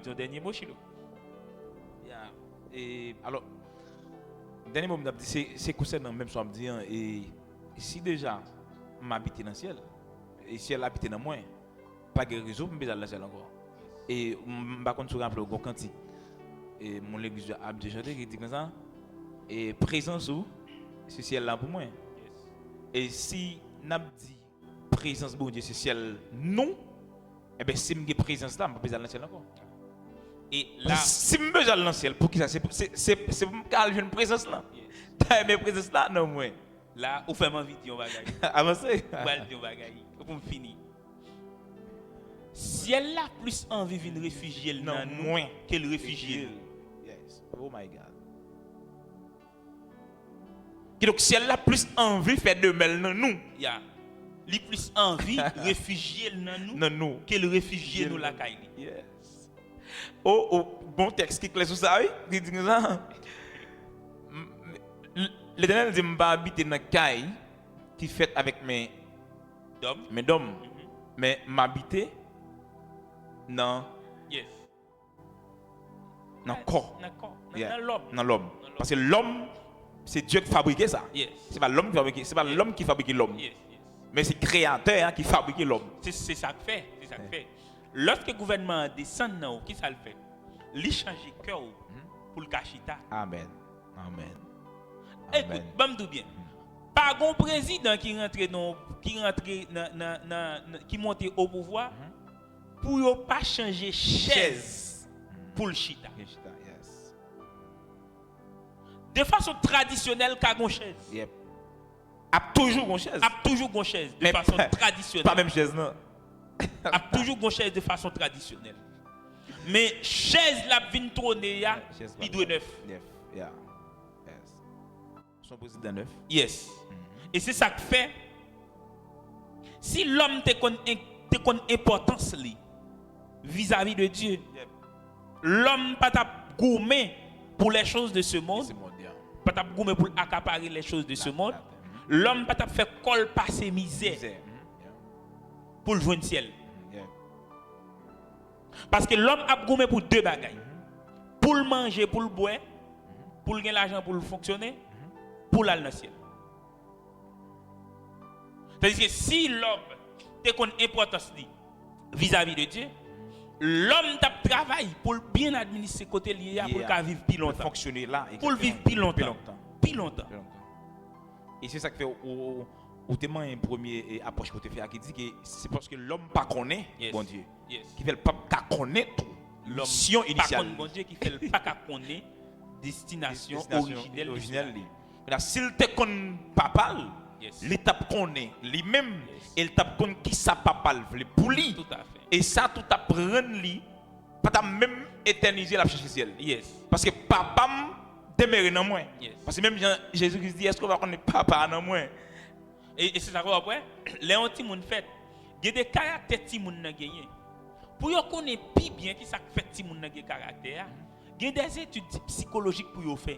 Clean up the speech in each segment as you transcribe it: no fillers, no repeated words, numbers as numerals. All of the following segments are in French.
dire un dernier mot, Chilo. Yeah. Et alors, dernier mot, c'est concernant même soit me dire et si déjà m'habiter dans le ciel et si elle habite dans moi, pas de raison pour me dans le ciel encore. Et par contre, je rappelle au cantique et mon l'église a déjà chanté qui dit comme ça et présence où ce ciel là pour moi. Et si n'a dit présence bon Dieu ce ciel non, et ben si me présence là, me besoin dans le ciel encore. Et là, si je besoin dans le ciel, pour qui ça c'est pour me une présence là. T'as aimé présence là non moi. Là, ou fait envie de dire bagaille. Avancez. Ou va dire bagaille. Pour me finir. Si elle a plus envie de réfugier dans nous qu'elle réfugie. Yes. Oh my God. Donc si elle a plus envie de faire de mal dans nous, yeah. Li plus envie réfugier dans nous qu'elle réfugie nous la caille. Yes. Oh, bon texte qui clair sur ça, oui. Qui dit ça. L'Éternel dit m'pas habiter dans caille qui fait avec mes dômes. Mais m'habiter dans corps. Dans l'homme. Parce que l'homme c'est Dieu qui fabrique ça. Yes. C'est pas l'homme qui fabrique, c'est pas l'homme qui fabrique l'homme. Yes. Mais c'est le créateur qui fabrique l'homme. C'est ça que fait, c'est ça que fait. Lorsque le gouvernement descend dans qui ça le fait? Il change cœur pour le cachita. Amen. Écoute, bam bien. Pas un président qui monte au pouvoir pour ne pas changer chaise pour le chita. De façon traditionnelle, qu'a une chaise. Yep. A toujours une chaise. De façon traditionnelle. Pas même chaise non. A toujours une chaise de façon traditionnelle. Mais chaise la vinn trôner ya, il doit neuf. Yeah. Yes. Son président neuf. Yes. Et c'est ça que fait si l'homme te connaît importance vis-à-vis de Dieu. L'homme pas t'a gourmé pour les choses de ce monde. Pas t'a gourmé pour accaparer les choses de ce monde. L'homme pas t'a fait col passer misère pour le joindre ciel. Parce que l'homme a gourmé pour deux bagailles. Pour le manger, pour le boire, pour le gagner l'argent, pour le fonctionner, pour l'aller dans le ciel. C'est-à-dire que si l'homme te connaît importance vis-à-vis de Dieu, l'homme t'a travaillé pour bien administrer côté lié pour qu'il vive plus longtemps. Fonctionner là. Pour vivre plus longtemps. Plus longtemps. Et c'est ça que fait au témoin un premier approche que tu fais qui dit que c'est parce que l'homme pas connaît bon Dieu. Qui fait le pas connaître mission initiale. Bon Dieu qui fait le pas connaître destination originelle. Maintenant s'il te connaît papal, l'étape connaît lui-même et l'étape connaît qui ça papal veut pour lui. Tout à fait. Et ça tout apprendre lui pas ta même éterniser la chercher ciel. Parce que papa demeure dans moi. Parce que même Jésus-Christ dit est-ce qu'on va connaître papa dans moi? Et c'est ça quoi après les anti moun fait il y a des caractères ti moun nan gagné pour yo connaître plus bien qui ça fait ti moun nan gagné caractère il y a des études psychologiques pour yo faire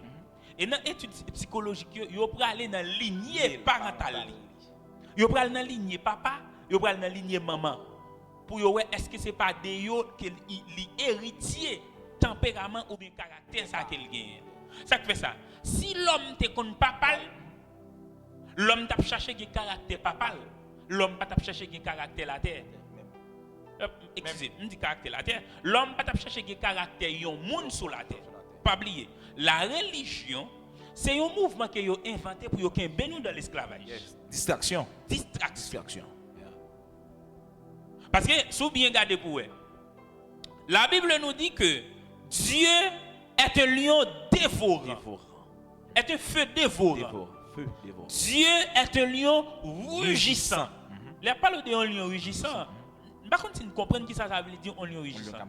et dans études psychologiques yo pour aller dans lignée parentale yo pour aller dans lignée papa yo pour aller dans lignée maman pour yo est-ce que c'est pas de yo que li héritier tempérament ou bien caractère ça qu'il gagne ça fait ça si l'homme te connaît papa l'homme t'a cherché un caractère papal. L'homme pas t'a cherché un caractère la terre. Excusez, on dit caractère la terre. L'homme pas t'a cherché un caractère yon monde sur la terre. Pas oublier. La religion, c'est un mouvement que yo inventé pour yo ken nous dans l'esclavage. Distraction. Parce que sous bien garder pour eux. La Bible nous dit que Dieu est un lion dévorant. Est un feu dévorant. Dieu est un lion rugissant. Il parle de un lion rugissant. Par contre, si nous comprenons qui ça veut dire un lion rugissant.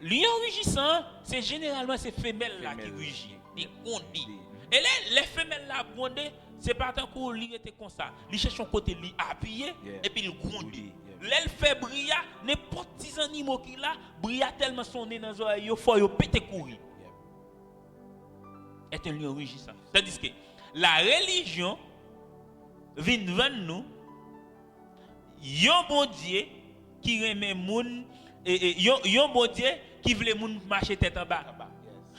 Lion rugissant, c'est généralement ces femelles là qui rugissent, qui grondent. Et les femelles là grondent, c'est pas tant qu'on lui était comme ça. Il cherche son côté lui appuyer et puis il gronde. L'elle fait briller, n'importe quel animal qui là, brille tellement son nez dans les oreilles, il faut péter courir. Est un lion rugissant. C'est-à-dire que la religion vient vendre nous un bon Dieu qui remet moun yon bon Dieu qui veut moun marcher tête en bas.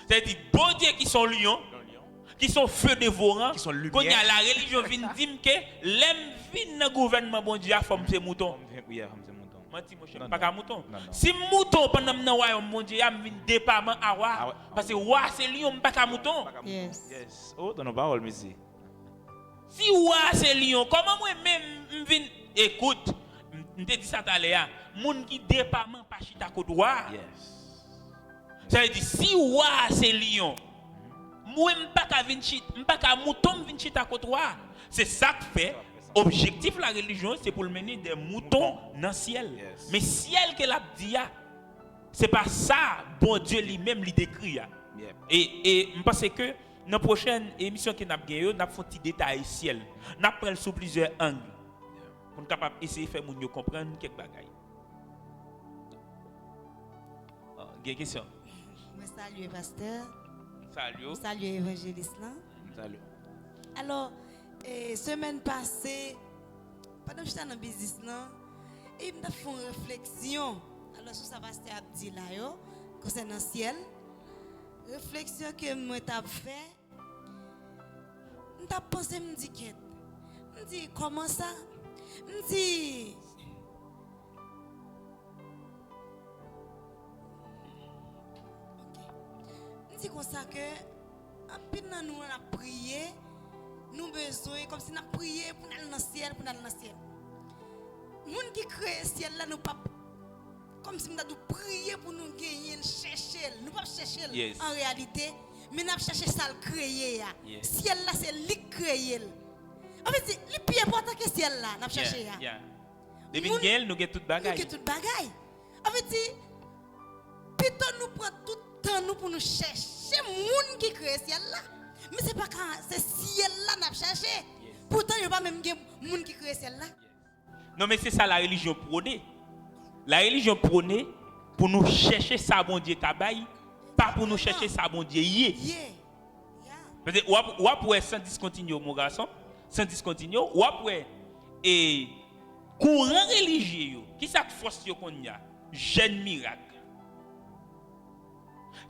C'est-à-dire bon Dieu qui sont lions, qui sont feux dévorants, qui sont lumière. Quand y a la religion vient dire que l'aime vient dans gouvernement bon Dieu a forme ces moutons. Oui, c'est mouton. Menti mon cher, pas qu'un mouton. Non. Si mouton pendant dans royaume mon Dieu a vinn département à roi Ah ouais. parce que roi c'est lion pas qu'un mouton. Yes. Oh, dans nos paroles, monsieur. Si roi c'est lion, comment moi même vinn écoute, m'te dit ça tout à l'heure, moun qui département pas chita côté roi. Yes. Ça veut dire si roi c'est lion, moi m'pas qu'à vinn chita, m'pas qu'à mouton vinn chita côté roi. C'est ça que fait objectif la religion c'est pour mener des moutons dans le ciel. Yes. Mais ciel que l'a dit c'est pas ça bon Dieu lui-même lui décrit. Yep. Et je pense que dans la prochaine émission que nous avons gagnée, nous avons un petit détail ciel. Nous avons sous plusieurs angles pour capable essayer de faire nous comprendre quelques bagailles. Il y a une question. Je salue pasteur. Salut. Salut évangéliste là. Salut. Alors, semaine passée, pendant que j'étais dans le business là, il m'a fait une réflexion. Alors, sur ça pasteur a dit là yo, concernant le ciel. Réflexion que moi t'ai fait. M't'a pensé me dit que me dit comment ça? Me dit me dit comme ça que en pile nous on a prié, nous besoin comme si nous a prié pour aller dans le ciel, pour aller dans le ciel. Moun qui crée le ciel là nous pas comme si nous avons prié pour nous gagner, chercher. Nous ne pas chercher Yes. en réalité, mais nous chercher ça le créer. Yes. Ciel là, c'est lui créer. En fait, le plus important que ciel là, nous chercher. Depuis Moun- que nous avons tout Nous bagaille. avons tout bagaille. En fait, plutôt nous prenons tout le temps nous pour nous chercher moun qui crée ciel là. Mais c'est pas quand c'est ciel là nous chercher. Pourtant, il n'y a pas même moun qui crée ciel là. Non, mais c'est ça la religion prônée. La religion prônée pour nous chercher ça bon Dieu tabaye, pas pour nous chercher ça bon Dieu yé. Yeah. Parce que ou après sans discontinuer mon garçon, sans discontinuer, ou après et courant religieux yo, qui ça force yo qu'on y a, jeune miracle.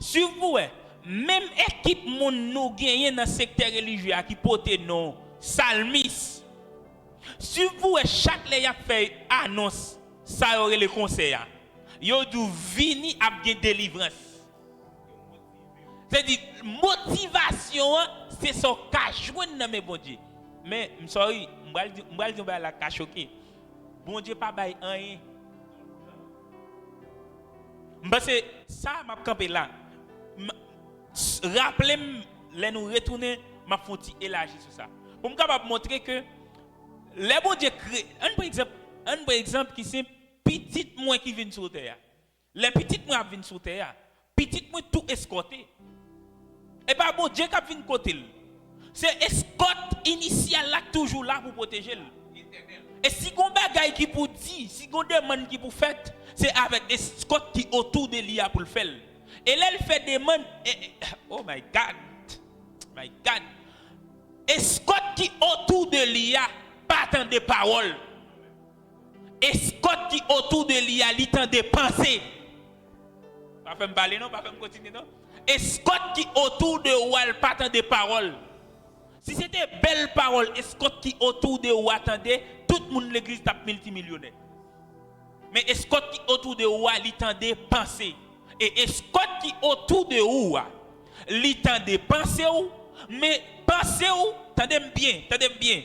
Si vous voyez, même équipe mon nous gagné dans le secteur religieux qui porte non salmis. Si vous voyez chaque les a fait annonce ça aurait le conseil. Yo dou vini a bien délivrance. C'est-à-dire motivation c'est son cas joindre dans mes bon Dieu. Mais sorry, m'bral di la cas choqué. Bon Dieu pas bail rien. Parce que ça m'a campé là. Rappelez les nous retourner m'a fonti élargir sur ça. Pour me capable montrer que les bon Dieu crée un par exemple qui c'est petit moins qui vient sur terre. Les petites moins viennent sur terre. Petit moins tout escorté. Et pas bon Dieu qui vient côté. C'est escorte initial là toujours là pour protéger. Et si on bagaille qui pour dire, si on demande qui pour faire, c'est avec escorte qui autour de l'IA pour le faire. Et là elle fait des demandes oh my God. My God. Escorte qui autour de l'IA pas tant de paroles. Escorte qui autour de l'IA li tant de pensées. Pas faire me parler non, pas faire me continuer non. Escorte qui autour de Wal pas tant de paroles. Si c'était belle parole, escorte qui autour de Wal attendait, tout le monde l'église tape multimillionnaire. Mais escorte qui autour de Wal li tant de pensées. Et escorte qui autour de Wal li tant de pensées mais pensez ou, tendez bien.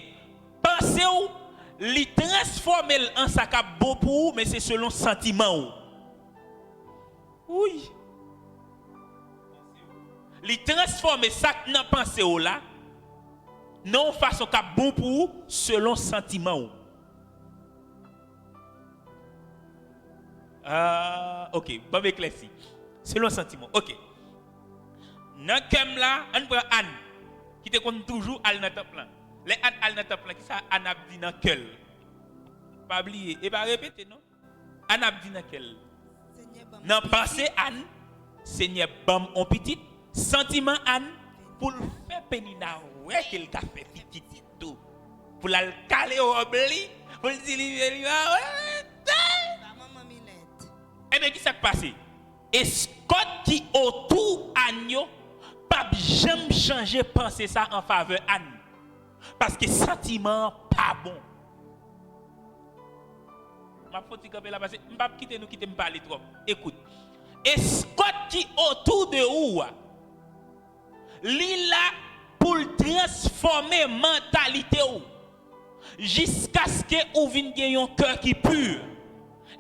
Pensez ou, li transformer en ça qui bon pour vous, mais c'est selon sentiment ou. Oui. Li transformer ça qui n'a pensé ou là, non façon qui bon pour vous, selon sentiment ou. Ok, bon éclairci. Selon sentiment. Ok. Dans kem là, on prend Anne qui te compte toujours al dans temple. Les Anne al dans temple qui ça Anne a dit dans quel. Pas oublier et pas répéter non. Anne a dit dans quel. Dans pensée Anne, Seigneur bam on petit, sentiment Anne pour faire pénina ouais qu'il a fait petit tout. Pour la caler au obli, pour dire Maman Minette. Eh bien, qui s'est passé? Et Scott qui autour Agno, pas jamais changer penser ça en faveur Anne. Parce que sentiment pas bon. Ma faute là parce que m'pas quitter nous quitter me parler trop. Écoute. Et Scott qui autour de où li là pour transformer mentalité ou jusqu'à ce que ou vinn gagner un cœur qui pur.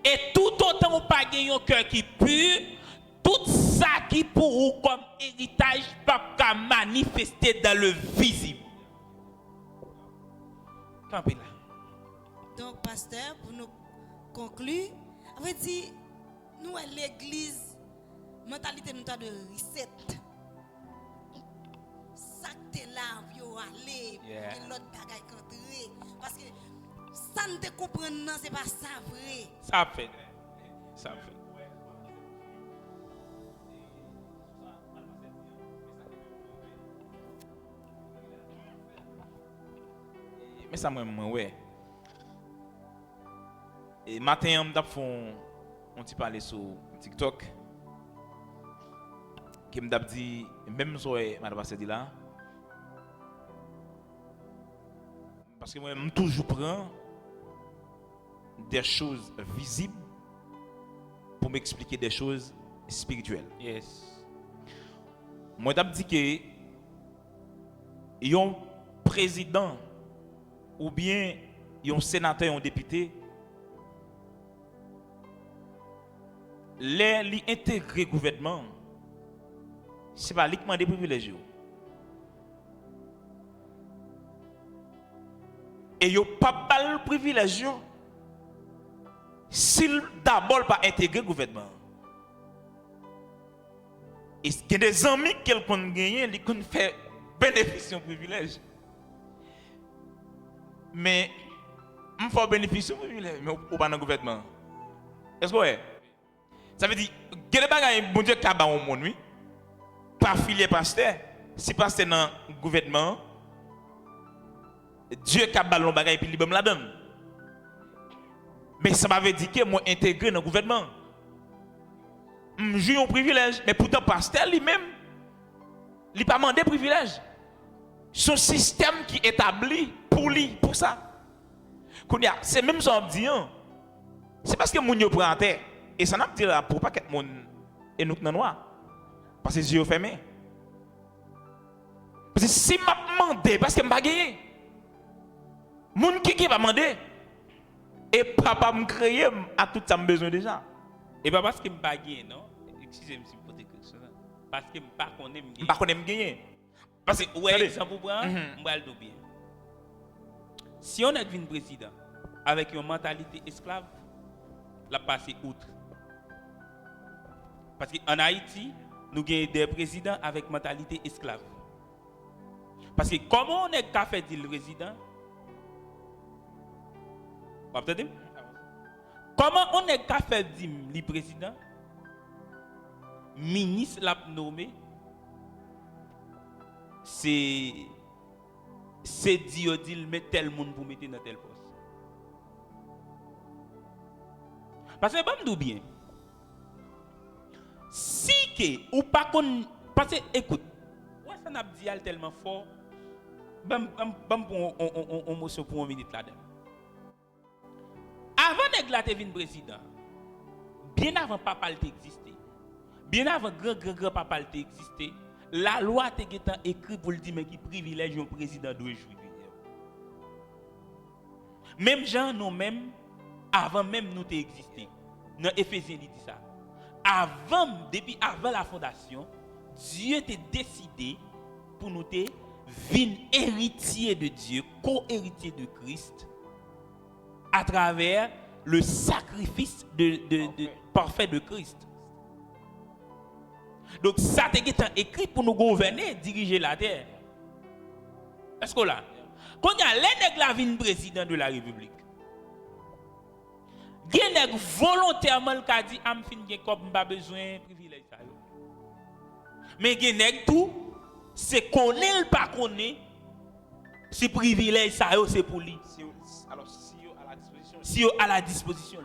Et tout autant ou pas gagner un cœur qui pur, tout ça qui pour vous comme héritage pas manifester dans le visible. Campé là. Donc, pasteur, pour nous conclure, avait dit, nous, à l'église, mentalité nous de reset. Ça que t'es là, yo aller, et l'autre bagaille contre. Parce que ça ne te comprend pas, c'est pas ça vrai. Ça fait. Ça fait. Mais ça moi ouais. Et matin on t'a fait on t'y parler sur TikTok. Qui m'a dit même soir madame dit là. Parce que moi je toujours prends des choses visibles pour m'expliquer des choses spirituelles. Yes. Moi t'ai dit que un président ou bien un sénateur, un député, les intégrer le gouvernement, ce n'est pas uniquement des privilèges. Et il n'y a pas de privilèges s'il d'abord pas intégrer le gouvernement. Et il y a des amis qui ont gagné, qui ont fait bénéficier de privilèges. Mais il faut bénéficier de privilèges, mais pas dans le gouvernement. Est-ce que vous ça veut dire, quel est bon Dieu qui a dans le monde, pas filier pasteur, si pasteur dans le gouvernement, Dieu qui a dans le bagage et puis il me la donne. Mais ça veut dire que moi intégré dans le gouvernement. Je joue un privilège, mais pourtant pasteur lui-même, il n'a pas demandé privilège. Son système qui est établi pour lui, pour ça. C'est même ça qu'on dit. C'est parce que mon yo prend en terre. Et ça n'a pas dit là pour pas que mon et nous dans noir. Parce que les yeux fermés. Parce que si m'a demandé, parce que m'a gagné. Mon qui va demander. Et papa me créer à tout ça besoin déjà. Et pas parce que m'a gagné, non? Excusez-moi si vous posez quelque chose. Parce que pas qu'on aime gagner. Pas qu'on aime gagner. Parce que ouais, ça vous prend, on va le bien. Si on est devenu président avec une mentalité esclave, la passer outre. Parce qu'en Haïti, nous avons des présidents avec mentalité esclave. Parce que comment on est qu'à faire le président? Vous entendez? Comment on est qu'à faire le président? Ministre l'a nommé. C'est Dieu dit met tel monde pour mettre dans tel poste. Parce que je bien. Si que ou pas qu'on parce que écoute, ouais ça n'a dit tellement fort. Bam on motion pour 1 minute là-dedans. Avant de glater vin président, bien avant papa existait. Bien avant grand papa existait. La loi te écrit pour le dire mais qui privilège un président doit jouir. Même gens nous même avant même nous existé. Dans Éphésiens il dit ça. Depuis avant la fondation, Dieu t'a décidé pour nous te vin héritier de Dieu, co-héritier de Christ à travers le sacrifice parfait de Christ. Donc ça t'est écrit pour nous gouverner, diriger la terre. Est-ce que là, quand il y a l'un président de la République, il y a volontairement qui a dit am fin comme pas besoin de privilège ça. Mais il y a tout c'est connaît pas connaît ce privilège ça c'est pour lui. Alors si à la disposition. Si à la disposition.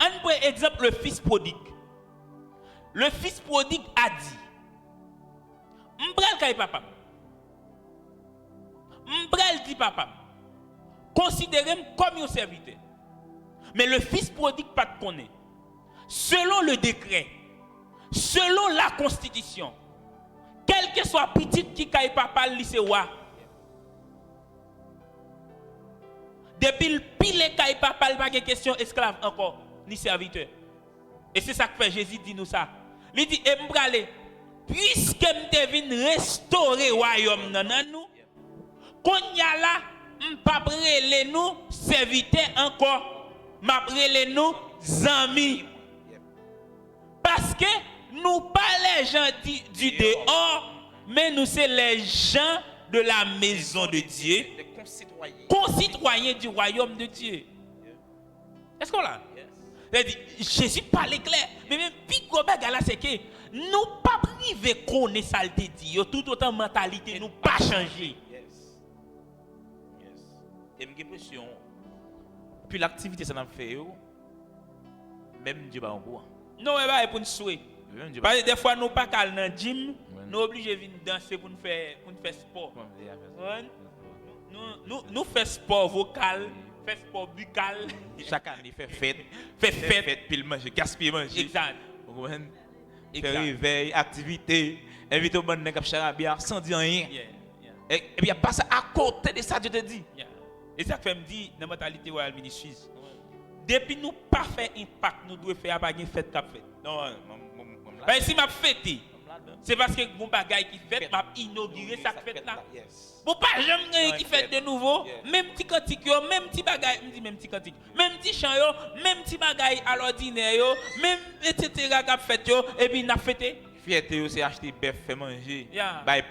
On prend exemple le fils prodigue. Le fils prodigue a dit, m'bral kay papa. M'bral dit papa. Considérez-moi comme un serviteur. Mais le fils prodigue pas de connaît. Selon le décret, selon la constitution, quel que soit petit qui kay papa li se wa. Depuis le pile kay papa, il pas de question esclave encore ni serviteur. Et c'est ça que fait Jésus dit nous ça. Il dit m'brale puisque m'te vinn restaurer royaume nan nous. Konya la m'pa brele nous serviteur encore, m'a brele nous amis. Parce que nous pas les gens du dehors, mais nous c'est les gens de la maison de Dieu, concitoyens du royaume de Dieu. Est-ce qu'on l'a? Jésus parlait clair, mais même plus gros bagage là c'est que nous pas privé connaître ça te dit, tout autant mentalité nous pas changer. Et j'ai l'impression puis l'activité ça n'a fait même Dieu va en bois. Non, mais pas pour nous souhaiter. Parce que des fois nous pas cal dans gym, nous obligés venir danser pour nous faire sport. Nous fait sport vocal, fait sport buccal. Chaque année fait fête, puis le manger, gaspiller manger. Exact. Vous comprenez? Réveil, activité, inviter au bon nèg à charabia sans dire rien. Et puis il y a pas ça à côté de ça je te dis. Et ça fait me dire dans la mentalité Royal Ministries. Depuis nous pas faire impact, nous devons faire pas une fête qu'a fait. Non, parce que si m'a fêté, c'est parce que mon bagage qui fait m'a inauguré ça fête là. Pour pas jamais qui fait de nouveau, même petit cantique yo, même petit bagage, me dit même petit cantique, même petit chant yo, même petit bagage à l'ordinaire yo, même etc. qu'a fait yo et puis n'a fêté. Fierté c'est acheter bœuf fait manger. Yeah. Bail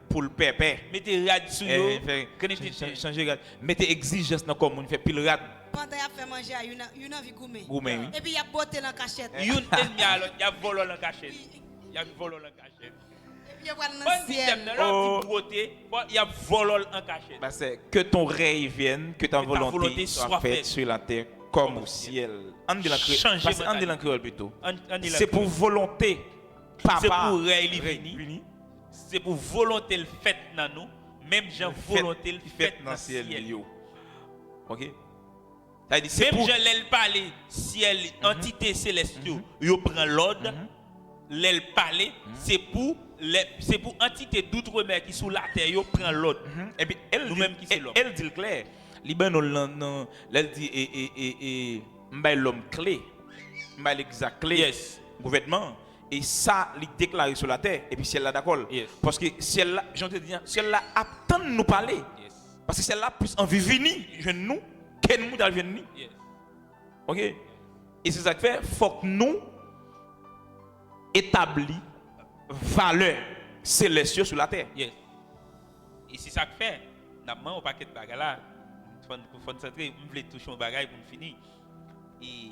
pour pépé. Mettez rad sur yo, changer mettez exigence dans comme on fait pile rad. Pendant qu'il a fait manger, il a vu gourmet. Oui. Et puis il a botté dans la cachette. Il y a volé dans la cachette. Il y a volé dans la cachette. Et puis il va dans le ciel. Il y a volé en cachette. Bah c'est que ton rêve vienne, que ta volonté soit faite sur la terre comme au ciel. On dit en créole plutôt. C'est pour volonté. C'est pour rêve vini. C'est pour volonté le fait dans nous. Même gens volonté le fait dans le ciel. OK? Même je l'ai parlé, ciel, entité céleste, yo prend l'ordre, l'elle parler, c'est pour entité d'outre-mer qui sous la terre, yo prend l'ordre. Et puis nous-mêmes qui c'est l'homme. Elle dit clair. Liban elle dit m'bay l'homme clé. M'bay l'exact clé. Yes. Gouvernement et ça il déclaré sur la terre et puis ciel là d'accord. Yes. Parce que ciel là, j'en te dis, ciel là attend nous parler. Yes. Parce que ciel là plus envie venir jeune nous. Quel monde a venu? Yes. OK? Et c'est ça qui fait, il faut que nous établissions valeur céleste sur la terre. Yes. Et c'est ça que fait. D'abord, au paquet de bagages là, il faut concentrer, on veut toucher un bagage pour finir. Et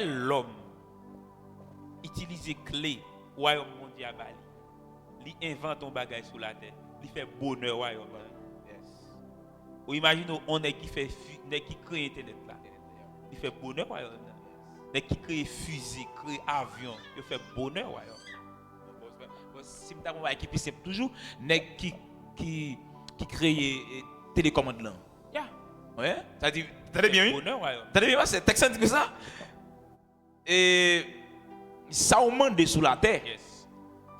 l'homme utilise clé royaume mondial à Bali. Il invente un bagage sur la terre. Il fait bonheur royaume. Ou imaginez on est qui crée internet là. Il fait bonheur royaume. Nèg qui crée fusée, crée avion, il fait bonheur royaume. Si m'ta on va équiper c'est toujours nèg qui crée télécommande là. Yeah. Ouais, ça dit très bien oui. Bonheur royaume. Très bien c'est texte dit que ça. Et ça on mande sous la terre. Yes.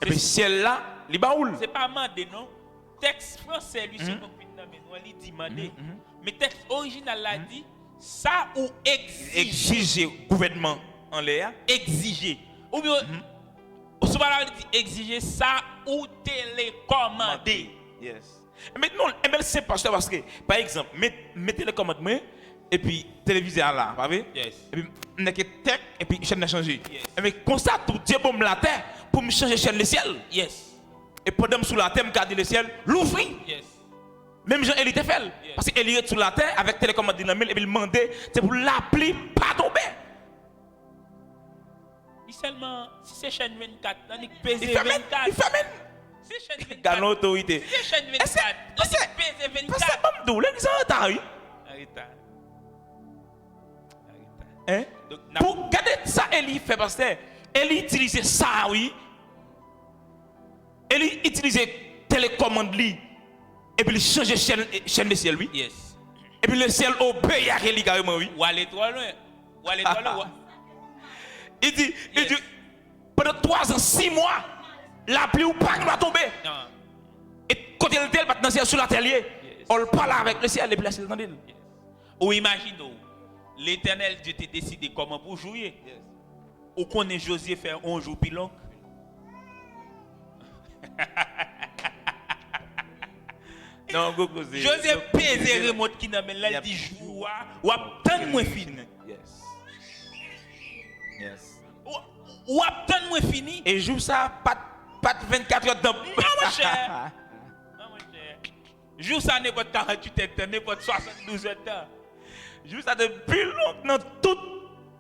Et puis ciel là, li baoul. C'est pas mandé non. Texte français lui c'est donc il dit mandé. Mais texte original là dit ça ou exiger gouvernement en l'air. Exiger. Ou bien souvent là dit exiger ça ou télécommander. Yes. Maintenant c'est parce que par exemple mettez le commandement et puis téléviseur là, pas vrai? Yes. Et puis n'est que tech et puis chaîne a changé. Yes. Mais comme ça tout Dieu bon la terre pour me changer chaîne le ciel. Yes. Et pendant sous la terre me garder le ciel, l'ouvrir. Yes. Même Jean Élie te fait. Yes. Parce qu'il est sur la terre avec télécommande dynamique et puis il demandait c'est pour l'appli pas tomber. Il seulement si c'est chaîne 24, on est pesé Il fait 24. il fait C'est chaîne 24. Gagne l'autorité. Si c'est chaîne 24, on est pesé 24. Parce que Bamdou, l'église en retard, oui. Arrête. Hein? Donc, Pour garder ça, Eli fait pasteur. Eli utilisait ça, oui. Eli utilisait télécommande lui. Et puis il changeait chaîne de ciel, oui. yes. Et puis le ciel obéit à Eli carrément, oui. Ou aller trop loin. Ou aller trop loin. Il dit, Yes. pendant 3 ans, 6 mois, la pluie ou pas va tomber. Non. Et quand il était maintenant sur l'atelier, Yes. on parle avec le ciel et puis la ciel entendait. Ou imaginez, l'Éternel Dieu t'a décidé comment pour jouer. Ou qu'on est Josué faire 11 jours puis long. Non, Gogo, c'est. Josué pèse remote qui n'a là, il dit joue ou attendre moins fini. Yes. Yes. Ou attendre moins fini. Et joue ça, pas 24 heures dedans. Non, mon cher. Non, mon cher. Joue ça n'importe 48 heures, n'importe 72 heures. Joue ça depuis longtemps dans toute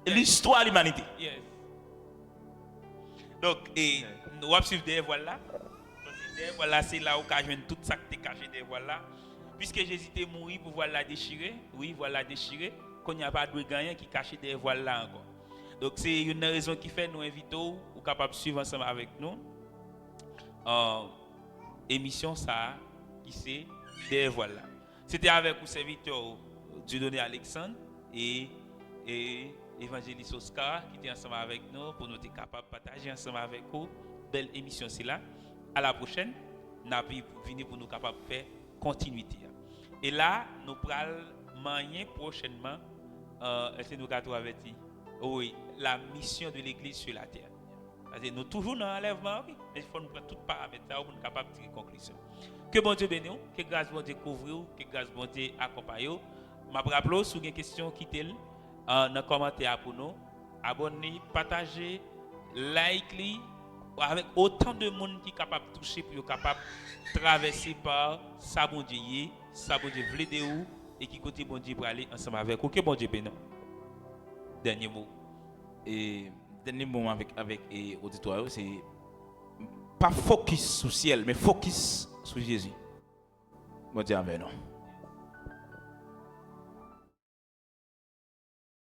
l'histoire de l'humanité. Yes. Donc, et nous allons suivre des voiles là. Des voiles là, c'est là où on joue tout ça qui est caché des voiles là. Puisque Jésus est mort pour voilà déchirer, oui, voilà déchirer, qu'on n'y a pas de gagnant qui cache des voiles là encore. Donc, c'est une raison qui fait nous invitons ou capable de suivre ensemble avec nous. Émission ça, qui c'est des voiles là. C'était avec le serviteur Dieudonné Alexandre et évangéliste Oscar qui était ensemble avec nous pour nous être capables de partager ensemble avec vous. Belle émission c'est là. À la prochaine, nous allons venir pour nous capables de faire continuité. Et là, nous allons manier prochainement, est-ce que nous allons avertir? Oui, la mission de l'Église sur la terre. C'est-à-dire, nous toujours dans l'enlèvement, oui, mais il faut nous prendre tous les paramètres pour nous capables de tirer conclusion. Que bon Dieu bénisse, que grâce bon Dieu couvre, que grâce bon Dieu accompagne. Je vous rappelle, si vous avez une question, quittez-le dans les commentaires pour nous. Abonnez, partagez, likez avec autant de monde qui est capable de toucher pour capable de traverser par ça bon Dieu, ça bon Dieu veut de vous et qui côté bon Dieu pour aller ensemble avec vous. Que bon Dieu bénisse. Dernier mot. Et dernier mot avec auditoire, c'est pas focus sur le ciel, mais focus sur Jésus. Bon Dieu avec nous.